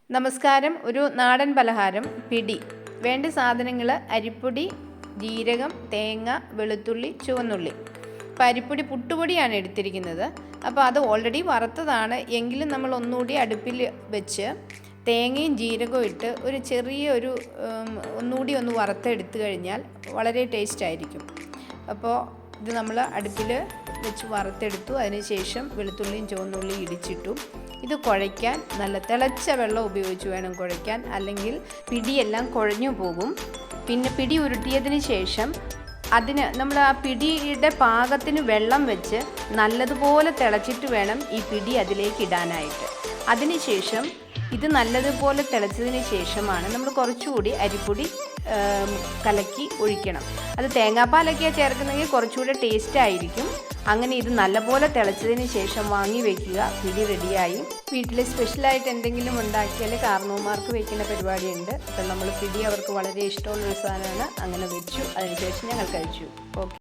നമസ്കാരം. ഒരു നാടൻ പലഹാരം പിടി. വേണ്ട സാധനങ്ങൾ: അരിപ്പൊടി, ജീരകം, തേങ്ങ, വെളുത്തുള്ളി, ചുവന്നുള്ളി. അപ്പോൾ അരിപ്പൊടി പുട്ടുപൊടിയാണ് എടുത്തിരിക്കുന്നത്. അപ്പോൾ അത് ഓൾറെഡി വറുത്തതാണ്. എങ്കിലും നമ്മൾ ഒന്നുകൂടി അടുപ്പിൽ വെച്ച് തേങ്ങയും ജീരകവും ഇട്ട് ഒന്നുകൂടി ഒന്ന് വറുത്തെടുത്തു കഴിഞ്ഞാൽ വളരെ ടേസ്റ്റ് ആയിരിക്കും. അപ്പോൾ ഇത് നമ്മൾ അടുപ്പിൽ വെച്ച് വറുത്തെടുത്തു. അതിനുശേഷം വെളുത്തുള്ളിയും ചുവന്നുള്ളിയും ഇടിച്ചിട്ടു. ഇത് കുഴയ്ക്കാൻ നല്ല തിളച്ച വെള്ളം ഉപയോഗിച്ച് വേണം കുഴയ്ക്കാൻ, അല്ലെങ്കിൽ പിടിയെല്ലാം കുഴഞ്ഞു പോകും. പിന്നെ പിടി ഉരുട്ടിയതിന് ശേഷം നമ്മൾ ആ പിടിയുടെ പാകത്തിന് വെള്ളം വെച്ച് നല്ലതുപോലെ തിളച്ചിട്ട് വേണം ഈ പിടി അതിലേക്ക് ഇടാനായിട്ട്. അതിനുശേഷം ഇത് നല്ലതുപോലെ തിളച്ചതിന് ശേഷമാണ് നമ്മൾ കുറച്ചുകൂടി അരിപ്പൊടി കലക്കി ഒഴിക്കണം. അത് തേങ്ങാപ്പാലൊക്കെയാണ് ചേർക്കുന്നതെങ്കിൽ കുറച്ചുകൂടെ ടേസ്റ്റ് ആയിരിക്കും. അങ്ങനെ ഇത് നല്ലപോലെ തിളച്ചതിന് ശേഷം വാങ്ങി വയ്ക്കുക. പിടി റെഡിയായി. വീട്ടിൽ സ്പെഷ്യലായിട്ട് എന്തെങ്കിലും ഉണ്ടാക്കിയാൽ കാർന്നോമാർക്ക് വയ്ക്കുന്ന പരിപാടിയുണ്ട്. അപ്പം നമ്മൾ പിടി അവർക്ക് വളരെ ഇഷ്ടമുള്ളൊരു സാധനമാണ്. അങ്ങനെ വെച്ചു. അതിനുശേഷം ഞങ്ങൾ കഴിച്ചു. ഓക്കെ.